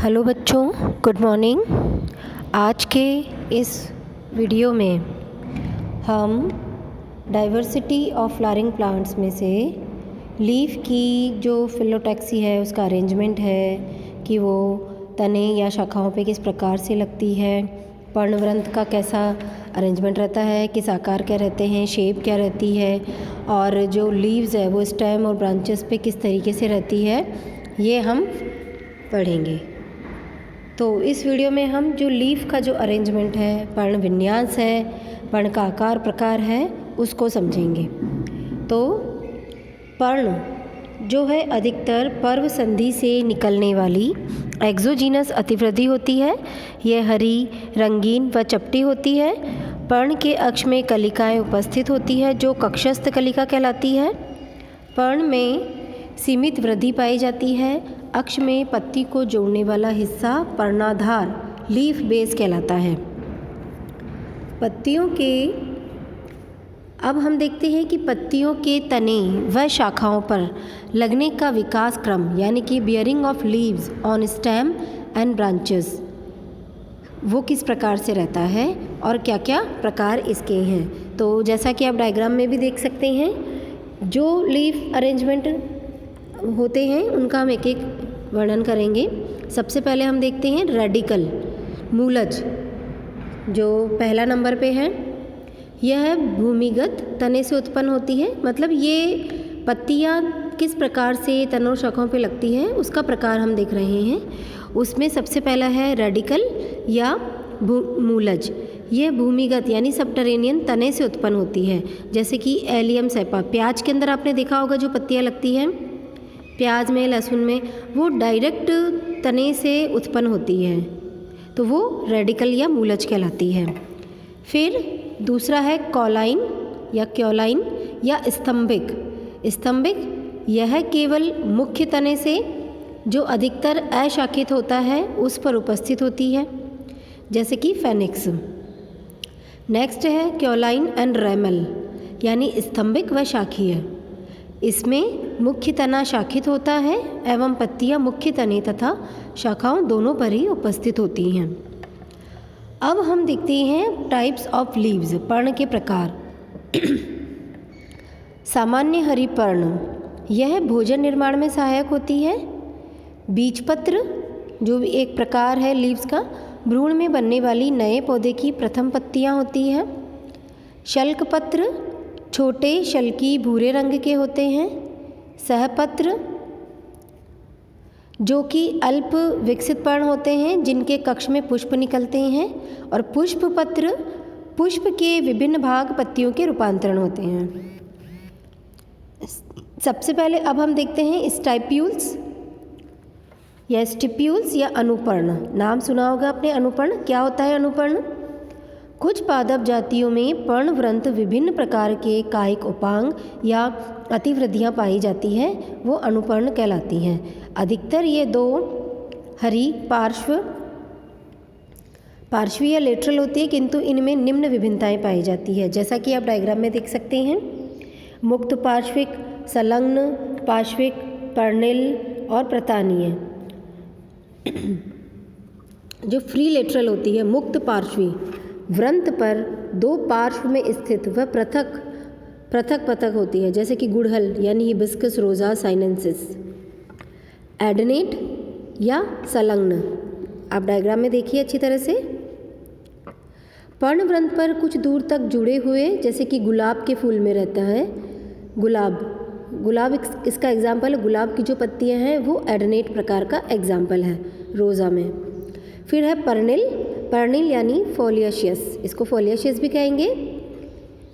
Hello बच्चों, good morning. आज के इस वीडियो में हम डाइवर्सिटी ऑफ फ्लावरिंग प्लांट्स में से लीफ की जो फिलोटैक्सी है उसका अरेंजमेंट है कि वो तने या शाखाओं पे किस प्रकार से लगती है, पर्णवृंत का कैसा अरेंजमेंट रहता है, किस आकार के रहते हैं, शेप क्या रहती है और जो लीव्स है वो स्टेम और ब्रांचेस पे किस तरीके से रहती है, ये हम पढ़ेंगे। तो इस वीडियो में हम जो लीफ का जो अरेंजमेंट है, पर्ण विन्यास है, पर्ण का आकार प्रकार है, उसको समझेंगे। तो पर्ण जो है अधिकतर पर्व संधि से निकलने वाली एक्सोजीनस अतिवृद्धि होती है। यह हरी, रंगीन व चपटी होती है। पर्ण के अक्ष में कलिकाएं उपस्थित होती है जो कक्षस्थ कलिका कहलाती है। पर्ण में सीमित वृद्धि पाई जाती है। अक्ष में पत्ती को जोड़ने वाला हिस्सा पर्णाधार लीफ बेस कहलाता है। पत्तियों के अब हम देखते हैं कि पत्तियों के तने व शाखाओं पर लगने का विकास क्रम यानी कि bearing of leaves on stem and branches वो किस प्रकार से रहता है और क्या क्या प्रकार इसके हैं। तो जैसा कि आप डायग्राम में भी देख सकते हैं, जो लीफ अरेंजमेंट होते हैं उनका हम एक एक वर्णन करेंगे। सबसे पहले हम देखते हैं रेडिकल, मूलज, जो पहला नंबर पे है। यह भूमिगत तने से उत्पन्न होती है, मतलब ये पत्तियाँ किस प्रकार से तनों शाखाओं पे लगती हैं उसका प्रकार हम देख रहे हैं। उसमें सबसे पहला है रेडिकल या मूलज। यह भूमिगत यानी सबटरेनियन तने से उत्पन्न होती है, जैसे कि एलियम सैपा। प्याज के अंदर आपने देखा होगा जो पत्तियाँ लगती हैं प्याज में, लहसुन में, वो डायरेक्ट तने से उत्पन्न होती है, तो वो रेडिकल या मूलज कहलाती है। फिर दूसरा है कॉलाइन या क्योलाइन या स्तंभिक। स्तंभिक यह केवल मुख्य तने से जो अधिकतर अशाखित होता है उस पर उपस्थित होती है, जैसे कि फेनिक्स। नेक्स्ट है क्योलाइन एंड रेमल यानी स्तंभिक व शाखीय। इसमें मुख्य तना शाखित होता है एवं पत्तियां मुख्य तने तथा शाखाओं दोनों पर ही उपस्थित होती हैं। अब हम देखते हैं टाइप्स ऑफ लीव्स, पर्ण के प्रकार। सामान्य हरी पर्ण, यह भोजन निर्माण में सहायक होती है। बीजपत्र जो भी एक प्रकार है लीव्स का, भ्रूण में बनने वाली नए पौधे की प्रथम पत्तियां होती हैं। शल्कपत्र छोटे शल्की भूरे रंग के होते हैं। सहपत्र जो कि अल्प विकसित पर्ण होते हैं जिनके कक्ष में पुष्प निकलते हैं। और पुष्पपत्र पुष्प के विभिन्न भाग पत्तियों के रूपांतरण होते हैं। सबसे पहले अब हम देखते हैं स्टाइप्यूल्स या स्टिप्यूल्स या अनुपर्ण। नाम सुना होगा आपने अनुपर्ण। क्या होता है अनुपर्ण? कुछ पादप जातियों में पर्णवृंत विभिन्न प्रकार के कायिक उपांग या अतिवृद्धियाँ पाई जाती हैं, वो अनुपर्ण कहलाती हैं। अधिकतर ये दो हरी पार्श्वी या लेटरल होती है, किंतु इनमें निम्न विभिन्नताएं पाई जाती है, जैसा कि आप डायग्राम में देख सकते हैं। मुक्त पार्श्विक, संलग्न पार्श्विक, पर्णिल और प्रतानीय। जो फ्री लेटरल होती है, मुक्त पार्श्वी, वृंत पर दो पार्श्व में स्थित व पृथक पृथक होती है, जैसे कि गुड़हल यानी हिबिस्कस रोजा साइनेंसिस। एडनेट या संलग्न, आप डायग्राम में देखिए अच्छी तरह से। पर्णवृंत पर कुछ दूर तक जुड़े हुए, जैसे कि गुलाब के फूल में रहता है। गुलाब इसका एग्जाम्पल है। गुलाब की जो पत्तियां हैं वो एडनेट प्रकार का एग्जाम्पल है रोज़ा में। फिर है पर्णिल यानी फोलियाशियस, इसको फोलियाशियस भी कहेंगे,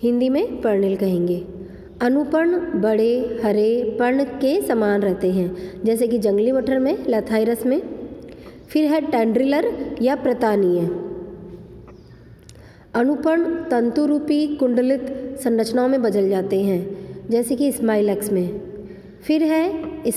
हिंदी में पर्णिल कहेंगे। अनुपर्ण बड़े हरे पर्ण के समान रहते हैं, जैसे कि जंगली मटर में, लथाइरस में। फिर है टेंड्रिलर या प्रतानीय। अनुपर्ण तंतु रूपी कुंडलित संरचनाओं में बदल जाते हैं, जैसे कि स्माइलक्स में। फिर है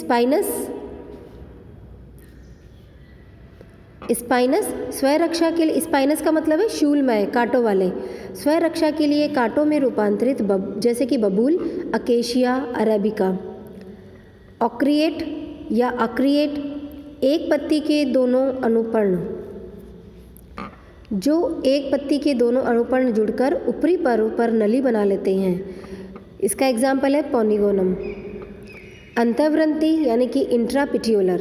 स्पाइनस स्वरक्षा के लिए, स्पाइनस का मतलब है शूलमय, कांटों वाले। स्वरक्षा के लिए कांटों में रूपांतरित जैसे कि बबूल, अकेशिया अरेबिका। ऑक्रिएट या अक्रिएट एक पत्ती के दोनों अनुपर्ण जुड़कर ऊपरी पर्व पर नली बना लेते हैं। इसका एग्जाम्पल है पॉलीगोनम। अंतर्वृंती यानी कि इंट्रापिट्यूलर,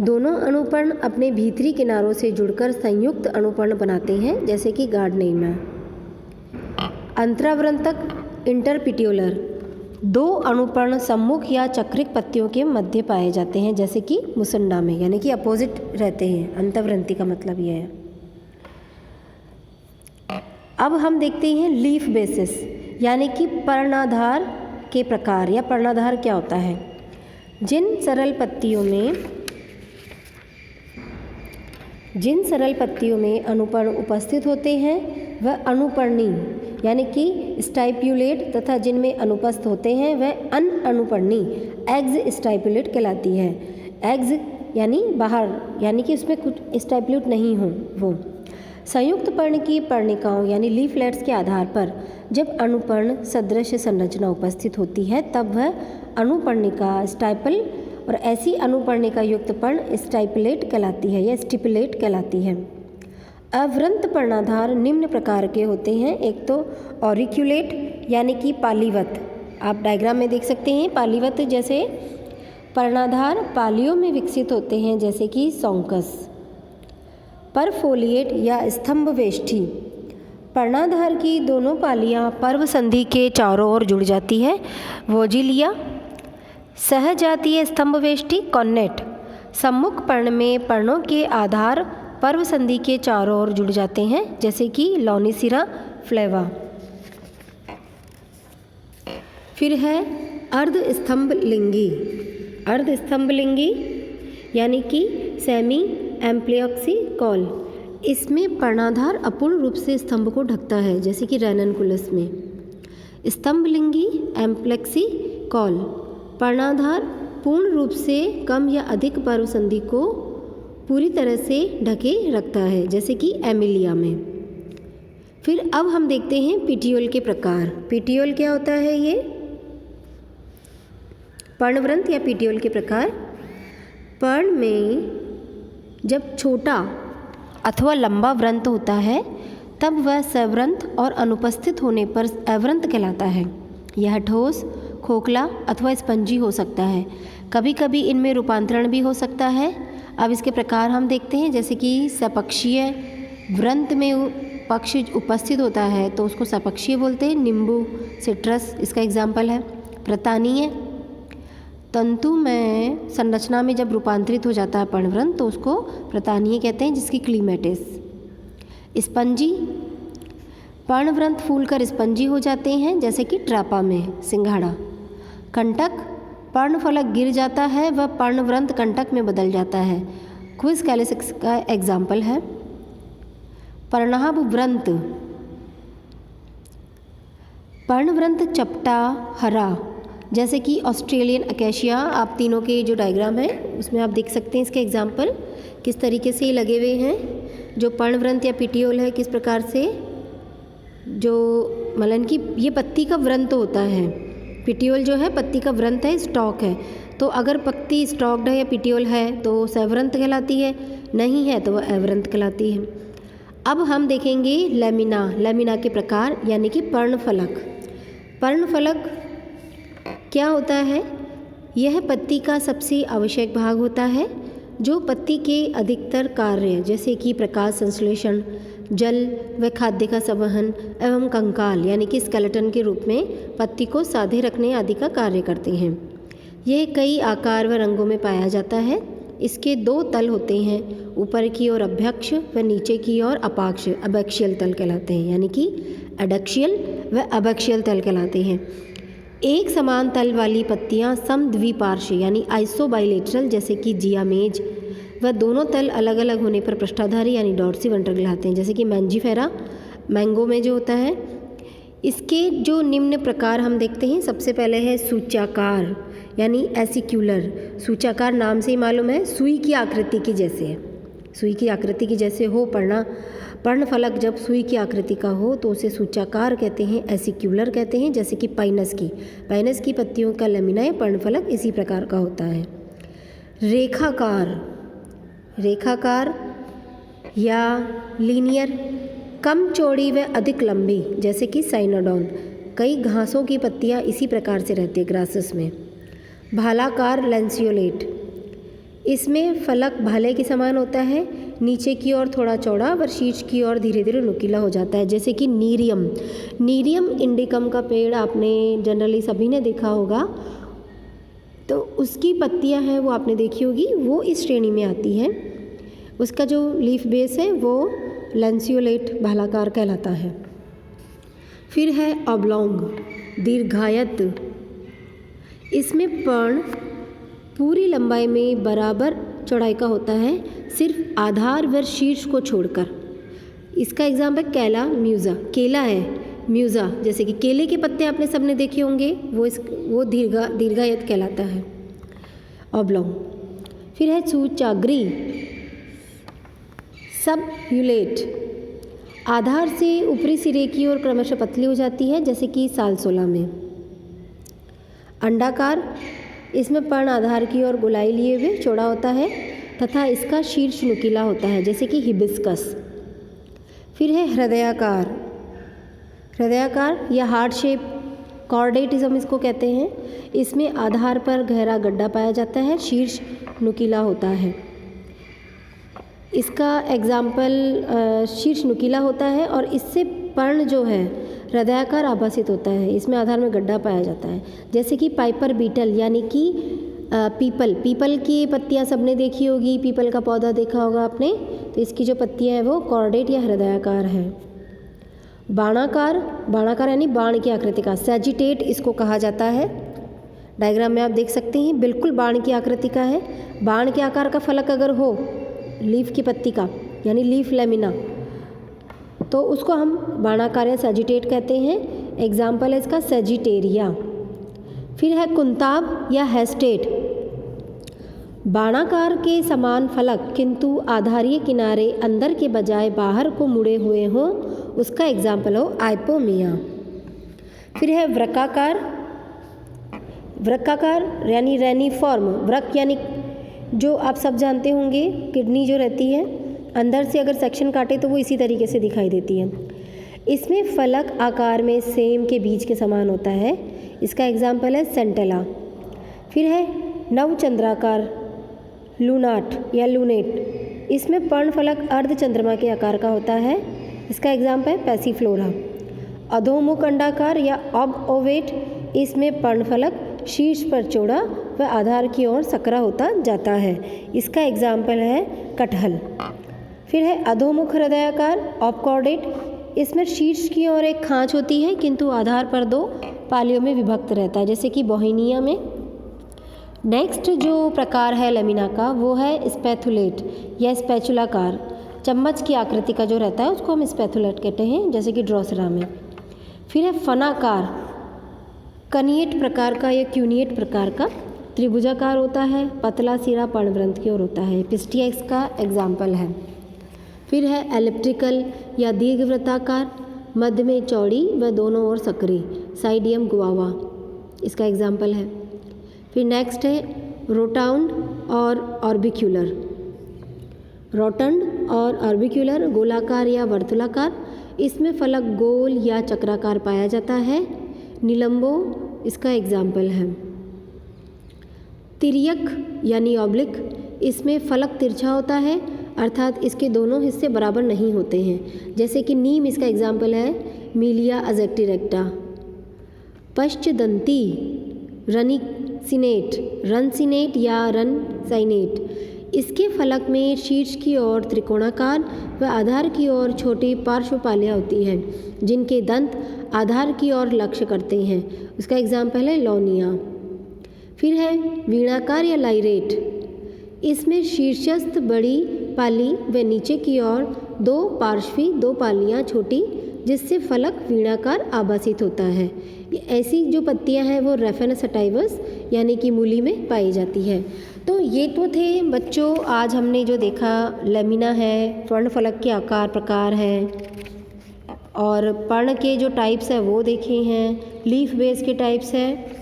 दोनों अनुपर्ण अपने भीतरी किनारों से जुड़कर संयुक्त अनुपर्ण बनाते हैं, जैसे कि गार्डनेरिया। अंतरावृंतक इंटरपिट्यूलर, दो अनुपर्ण सम्मुख या चक्रिक पत्तियों के मध्य पाए जाते हैं, जैसे कि मुसंडा में, यानी कि अपोजिट रहते हैं। अंतर्वृंती का मतलब यह है। अब हम देखते हैं लीफ बेसिस, यानी कि पर्णाधार के प्रकार या पर्णाधार क्या होता है। जिन सरल पत्तियों में अनुपर्ण उपस्थित होते हैं वह अनुपर्णी यानी कि स्टाइप्यूलेट, तथा जिनमें अनुपस्थित होते हैं वह अनअनुपर्णी एग्ज स्टाइप्यूलेट कहलाती है। एग्ज यानी बाहर, यानी कि उसमें कुछ स्टाइप्यूलेट नहीं हो वो। संयुक्त पर्ण की पर्णिकाओं यानी लीफलेट्स के आधार पर जब अनुपर्ण सदृश संरचना उपस्थित होती है तब वह अनुपर्णिका स्टाइपल और ऐसी अनुपर्णिका युक्त पर्ण स्टाइपलेट कहलाती है या स्टिपुलेट कहलाती है। अवृंत पर्णाधार निम्न प्रकार के होते हैं। एक तो ऑरिक्यूलेट यानी कि पालीवत, आप डायग्राम में देख सकते हैं। पालीवत जैसे पर्णाधार पालियों में विकसित होते हैं, जैसे कि सॉन्कस। परफोलिएट या स्तंभवेष्ठी, पर्णाधार की दोनों पालियां पर्व संधि के चारों ओर जुड़ जाती है, वोजिलिया। सहजातीय स्तंभवेष्ठी कॉन्नेट, सम्मुख पर्ण में पर्णों के आधार पर्व संधि के चारों ओर जुड़ जाते हैं, जैसे कि लॉनिसिरा फ्लेवा। फिर है अर्धस्तंभलिंगी। अर्धस्तंभलिंगी यानी कि सेमी एम्प्लियोक्सी कॉल, इसमें पर्णाधार अपूर्ण रूप से स्तंभ को ढकता है, जैसे कि रैननकुलस में। स्तंभलिंगी एम्प्लेक्सी कॉल, पर्णाधार पूर्ण रूप से कम या अधिक पर्व संधि को पूरी तरह से ढके रखता है, जैसे कि एमिलिया में। फिर अब हम देखते हैं पिटियोल के प्रकार। पिटियोल क्या होता है? ये पर्णवृंत या पिटियोल के प्रकार। पर्ण में जब छोटा अथवा लंबा व्रंत होता है तब वह सव्रंत और अनुपस्थित होने पर अव्रंत कहलाता है। यह ठोस, खोखला अथवा स्पंजी हो सकता है। कभी कभी इनमें रूपांतरण भी हो सकता है। अब इसके प्रकार हम देखते हैं, जैसे कि सपक्षीय व्रंत में पक्ष उपस्थित होता है तो उसको सपक्षीय बोलते हैं। नींबू, सिट्रस इसका एग्जाम्पल है। प्रतानीय, तंतु में संरचना में जब रूपांतरित हो जाता है पर्णव्रंत तो उसको प्रतानीय कहते हैं, जिसकी क्लीमेटिस। स्पंजी, पर्णव्रंत फूलकर स्पंजी हो जाते हैं, जैसे कि ट्रापा में सिंघाड़ा। कंटक, पर्णफलक गिर जाता है वह पर्णव्रंत कंटक में बदल जाता है। क्विज कैलिसिक्स का एग्जाम्पल है। पर्णाभ व्रंत, पर्णव्रंत चपटा हरा, जैसे कि ऑस्ट्रेलियन अकेशिया। आप तीनों के जो डायग्राम है उसमें आप देख सकते हैं इसके एग्जाम्पल किस तरीके से लगे हुए हैं। जो पर्णव्रंत या पिटियोल है किस प्रकार से, जो मतलब कि ये पत्ती का व्रंत होता है। पिटियोल जो है पत्ती का व्रंत है, स्टॉक है। तो अगर पत्ती स्टॉक्ड है या पिटियोल है तो सव्रंत कहलाती है, नहीं है तो वह अव्रंत कहलाती है। अब हम देखेंगे लेमिना। लेमिना के प्रकार यानी कि पर्णफलक। पर्णफलक क्या होता है? यह पत्ती का सबसे आवश्यक भाग होता है जो पत्ती के अधिकतर कार्य जैसे कि प्रकाश संश्लेषण, जल व खाद्य का संवहन एवं कंकाल यानी कि स्केलेटन के रूप में पत्ती को साधे रखने आदि का कार्य करते हैं। यह कई आकार व रंगों में पाया जाता है। इसके दो तल होते हैं, ऊपर की ओर अभ्यक्ष व नीचे की ओर अपाक्ष, अबैक्शियल तल कहलाते हैं, यानी कि एडक्शियल व अबैक्शियल तल कहलाते हैं। एक समान तल वाली पत्तियां समद्विपार्श्व यानी आइसोबाइलेटरल जैसे कि जियामेज, व दोनों तल अलग अलग होने पर पृष्ठाधारी यानी डॉर्सीवेंट्रल कहलाते हैं, जैसे कि मैंजीफेरा मैंगो में जो होता है। इसके जो निम्न प्रकार हम देखते हैं, सबसे पहले है सूचाकार यानी एसिक्यूलर। सूचाकार नाम से ही मालूम है, सुई की आकृति की जैसे है, सुई की आकृति की जैसे हो पर्णफलक जब सुई की आकृति का हो तो उसे सूचाकार कहते हैं, एसिक्यूलर कहते हैं, जैसे कि पाइनस की पत्तियों का लेमिना पर्णफलक इसी प्रकार का होता है। रेखाकार, रेखाकार या लीनियर, कम चौड़ी व अधिक लंबी, जैसे कि साइनोडॉन। कई घासों की पत्तियां इसी प्रकार से रहती है ग्रासेस में। भालाकार लैंसियोलेट, इसमें फलक भाले के समान होता है, नीचे की ओर थोड़ा चौड़ा और शीर्ष की ओर धीरे धीरे नुकीला हो जाता है, जैसे कि नीरियम। नीरियम इंडिकम का पेड़ आपने जनरली सभी ने देखा होगा, तो उसकी पत्तियां हैं वो आपने देखी होगी, वो इस श्रेणी में आती है। उसका जो लीफ बेस है वो लैंसियोलेट भालाकार कहलाता है। फिर है ऑब्लोंग, दीर्घायत। इसमें पर्ण पूरी लंबाई में बराबर चौड़ाई का होता है, सिर्फ आधार व शीर्ष को छोड़कर। इसका एग्जाम्पल केला म्यूज़ा, केला है म्यूज़ा, जैसे कि केले के पत्ते आपने सबने देखे होंगे, वो दीर्घायत कहलाता है, ऑब्लोंग। फिर है सूचाग्री, सबयूलेट, आधार से ऊपरी सिरे की ओर क्रमशः पतली हो जाती है, जैसे कि सालसोला में। अंडाकार, इसमें पर्ण आधार की ओर गोलाई लिए हुए चौड़ा होता है तथा इसका शीर्ष नुकीला होता है, जैसे कि हिबिस्कस। फिर है हृदयाकार, हृदयाकार या हार्ट शेप, कॉर्डेटिज्म इसको कहते हैं। इसमें आधार पर गहरा गड्ढा पाया जाता है, शीर्ष नुकीला होता है। इसका एग्जाम्पल शीर्ष नुकीला होता है और इससे पर्ण जो है हृदयाकार आभासित होता है, इसमें आधार में गड्ढा पाया जाता है, जैसे कि पाइपर बीटल यानी कि पीपल की पत्तियां सबने देखी होगी, पीपल का पौधा देखा होगा आपने, तो इसकी जो पत्तियां हैं वो कॉर्डेट या हृदयाकार है। बाणाकार, बाणाकार यानी बाण की आकृति का, सैजिटेट इसको कहा जाता है। डायग्राम में आप देख सकते हैं, बिल्कुल बाण की आकृति का है। बाण के आकार का फलक अगर हो लीफ की पत्ती का, यानी लीफ लेमिना, तो उसको हम बाणाकार या सैजिटेट कहते हैं। एग्जाम्पल है इसका सैजिटेरिया। फिर है कुंताब या हेस्टेट, बाणाकार के समान फलक किंतु आधारीय किनारे अंदर के बजाय बाहर को मुड़े हुए हों, उसका एग्जाम्पल हो आइपोमिया। फिर है वृक्काकार, वृक्काकार यानी रेनिफॉर्म, वृक्क यानी जो आप सब जानते होंगे किडनी जो रहती है, अंदर से अगर सेक्शन काटे तो वो इसी तरीके से दिखाई देती है। इसमें फलक आकार में सेम के बीज के समान होता है, इसका एग्जाम्पल है सेंटेला। फिर है नवचंद्राकार, लूनाट या लूनेट, इसमें पर्ण फलक अर्ध चंद्रमा के आकार का होता है, इसका एग्जाम्पल है पैसीफ्लोरा। अधोमुख अंडाकार या ऑबओवेट, इसमें पर्ण फलक शीर्ष पर चौड़ा व आधार की ओर सकरा होता जाता है, इसका एग्जाम्पल है कटहल। फिर है अधोमुख हृदयाकार ऑपकॉर्डेट, इसमें शीर्ष की ओर एक खांच होती है किंतु आधार पर दो पालियों में विभक्त रहता है, जैसे कि बोहिनिया में। नेक्स्ट जो प्रकार है लेमिना का वो है स्पैथुलेट या स्पैचुलाकार, चम्मच की आकृति का जो रहता है उसको हम स्पैथुलेट कहते हैं, जैसे कि ड्रोसरा में। फिर है फनाकार, कनिएट प्रकार का या क्यूनिएट प्रकार का, त्रिभुजाकार होता है, पतला सिरा पर्णवृंत की ओर होता है, पिस्टिया इसका एग्जाम्पल है। फिर है एलिप्टिकल या दीर्घवृत्ताकार, मध्य में चौड़ी व दोनों ओर सकरी, साइडियम गुआवा, इसका एग्जाम्पल है। फिर नेक्स्ट है रोटाउंड और ऑर्बिक्यूलर, रोटंड और ऑर्बिक्यूलर, गोलाकार या वर्तुलाकार, इसमें फलक गोल या चक्राकार पाया जाता है, निलंबो इसका एग्जाम्पल है। तिर्यक यानी ऑब्लिक, इसमें फलक तिरछा होता है, अर्थात इसके दोनों हिस्से बराबर नहीं होते हैं, जैसे कि नीम इसका एग्जाम्पल है मीलिया अजेक्टिरेक्टा। पश्चदंती, रनिसिनेट, रनसिनेट या रनसाइनेट, इसके फलक में शीर्ष की ओर त्रिकोणाकार व आधार की ओर छोटी पार्श्वपालियाँ होती हैं, जिनके दंत आधार की ओर लक्ष्य करते हैं, उसका एग्जाम्पल है लौनिया। फिर है वीणाकार या लाइरेट, इसमें शीर्षस्थ बड़ी पाली व नीचे की ओर दो पार्श्वी दो पालियाँ छोटी, जिससे फलक वीणाकार आभासित होता है। ऐसी जो पत्तियां हैं वो रेफेनस सटाइवस यानी कि मूली में पाई जाती है। तो ये तो थे बच्चों आज हमने जो देखा, लेमिना है, पर्ण फलक के आकार प्रकार हैं, और पर्ण के जो टाइप्स हैं वो देखे हैं, लीफ बेस के टाइप्स हैं।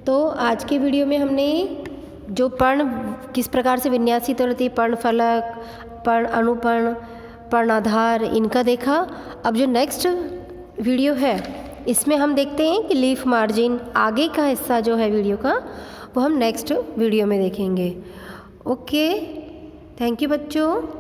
तो आज के वीडियो में हमने जो पर्ण किस प्रकार से विन्यासित होती है, पर्णफलक, पर्ण अनुपर्ण, पर्णाधार, इनका देखा। अब जो नेक्स्ट वीडियो है इसमें हम देखते हैं कि लीफ मार्जिन, आगे का हिस्सा जो है वीडियो का वो हम नेक्स्ट वीडियो में देखेंगे। ओके, थैंक यू बच्चों।